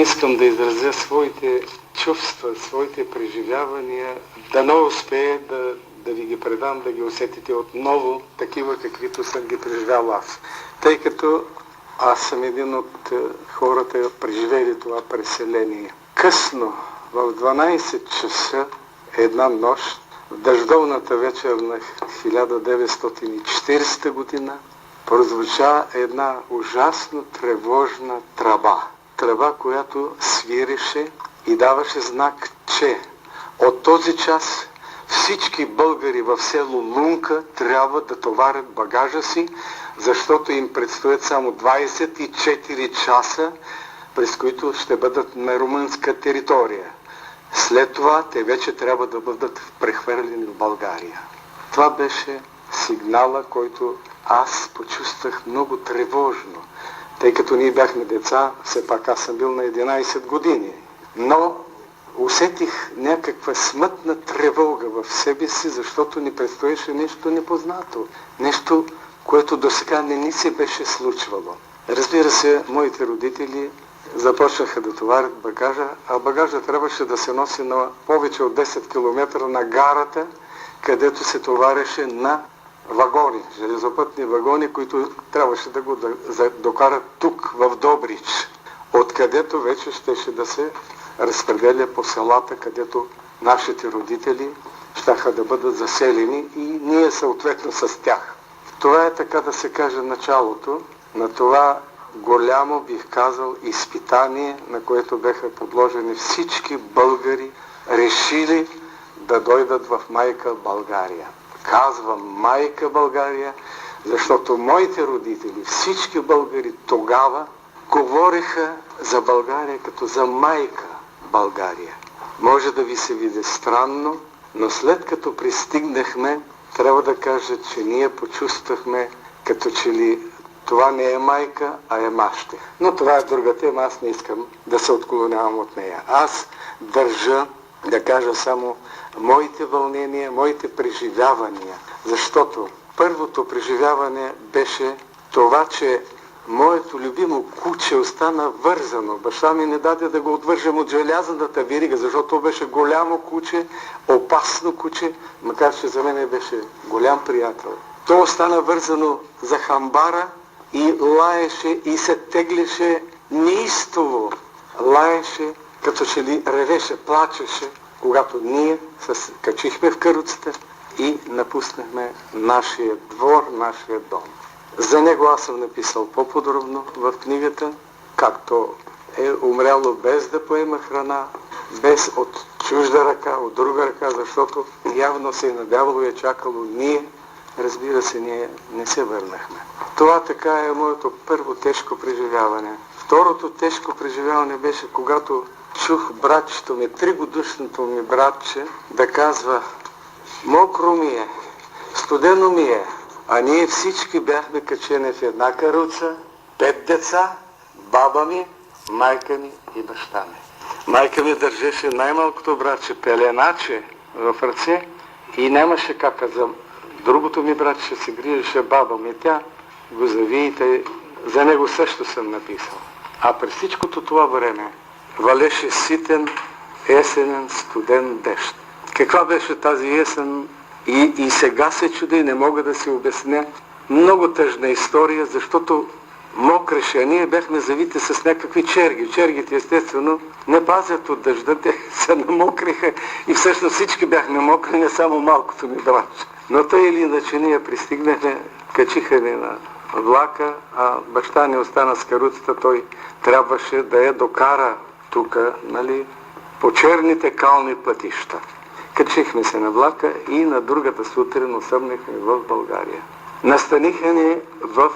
Искам да изразя своите чувства, своите преживявания, дано успея да ви ги предам, да ги усетите отново, такива каквито съм ги преживял аз. Тъй като аз съм един от хората, преживели това преселение. Късно, в 12 часа, една нощ, в дъждовната вечер на 1940 година, прозвуча една ужасно тревожна тръба. Тръба, която свиреше и даваше знак, че от този час всички българи в село Лунка трябва да товарят багажа си, защото им предстоят само 24 часа, през които ще бъдат на румънска територия. След това те вече трябва да бъдат прехвърлени в България. Това беше сигнала, който аз почувствах много тревожно. Тъй като ние бяхме деца, все пак аз съм бил на 11 години. Но усетих някаква смътна тревога в себе си, защото ни предстоеше нещо непознато. Нещо, което досега не ни се беше случвало. Разбира се, моите родители започнаха да товарят багажа, а багажа трябваше да се носи на повече от 10 км на гарата, където се товареше на вагони, железопътни вагони, които трябваше да го докарат тук, в Добрич, откъдето вече щеше да се разпределя по селата, където нашите родители щяха да бъдат заселени и ние съответно с тях. Това е, така да се каже, началото на това голямо, бих казал, изпитание, на което бяха подложени всички българи, решили да дойдат в майка България. Казвам майка България, защото моите родители, всички българи тогава, говориха за България като за майка България. Може да ви се види странно, но след като пристигнахме, трябва да кажа, че ние почувствахме като че ли това не е майка, а е мащех. Но това е друга тема, аз не искам да се отклонявам от нея. Аз държа да кажа само моите вълнения, моите преживявания. Защото първото преживяване беше това, че моето любимо куче остана вързано. Баща ми не даде да го отвържем от желязната верига, защото беше голямо куче, опасно куче, макар че за мен беше голям приятел. То остана вързано за хамбара и лаеше и се теглеше неистово. Лаеше, като че ли ревеше, плачеше, когато ние се качихме в каруцата и напуснахме нашия двор, нашия дом. За него аз съм написал по-подробно в книгата, както е умряло без да поема храна, без от чужда ръка, от друга ръка, защото явно се е надявало и е чакало. Ние, разбира се, ние не се върнахме. Това така е моето първо тежко преживяване. Второто тежко преживяване беше, когато чух братчето ми, 3-годишното ми братче, да казва: мокро ми е, студено ми е. А ние всички бяхме качени в една каруца, 5 деца, баба ми, майка ми и баща ми. Майка ми държеше най-малкото братче пеленаче в ръце и нямаше как, за другото ми братче се грижеше баба ми. Тя го зави и за него също съм написал. А през всичкото това време валеше ситен, есенен, студен дъжд. Каква беше тази есен? И сега се чудя и не мога да си обясня. Много тъжна история, защото мокреше, а ние бяхме завити с някакви черги. Чергите, естествено, не пазят от дъжда, те се намокриха и всъщност всички бяхме мокри, не само малкото ми братче. Но тъй или иначе ние пристигнахме, качиха ни на влака, а баща ни остана с каруцата, той трябваше да я докара тук, нали, по черните кални пътища. Качихме се на влака и на другата сутрин осъмнахме в България. Настаниха ни в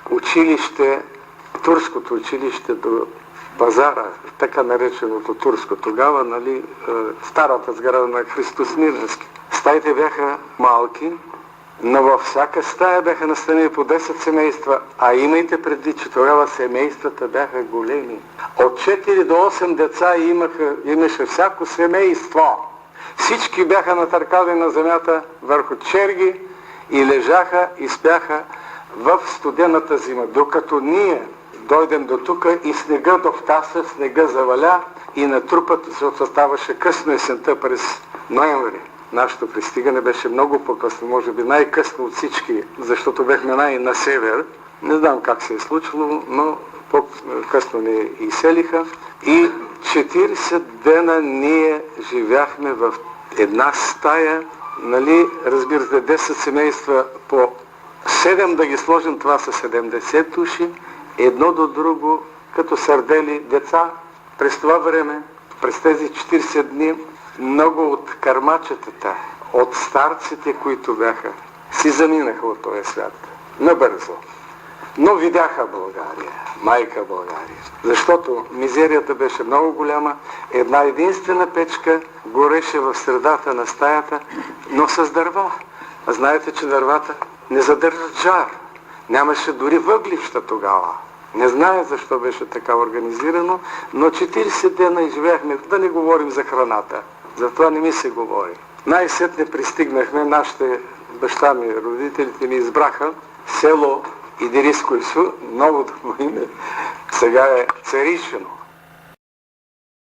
училище, турското училище до пазара, така нареченото турско тогава, нали, старата сграда на Христос Мирненски. Стаите бяха малки, но във всяка стая бяха настанени по 10 семейства, а имайте предвид, че тогава семействата бяха големи. От 4 до 8 деца имаше всяко семейство. Всички бяха натъркали на земята върху черги и лежаха и спяха в студената зима. Докато ние дойдем до тук и снега довтаса, снега заваля и натрупат, защото ставаше късно есента през ноември. Нашето пристигане беше много по-късно, може би най-късно от всички, защото бехме най-на север. Не знам как се е случило, но по-късно ни изселиха. И 40 дена ние живяхме в една стая, нали, разбира се, 10 семейства по 7 да ги сложим, това са 70 души, едно до друго, като сърдели деца. През това време, през тези 40 дни, много от кармачетата, от старците, които бяха, си заминаха от този свят. Набързо. Но видяха България, майка България. Защото мизерията беше много голяма. Една единствена печка гореше в средата на стаята, но с дърва. А знаете, че дървата не задържат жар. Нямаше дори въглища тогава. Не знае защо беше така организирано, но 40 дена изживяхме, да не говорим за храната. Затова не ми се говори. Най-сетне пристигнахме, нашите баща ми, родителите ми избраха село Идириско Ису, новото му име сега е Царишино.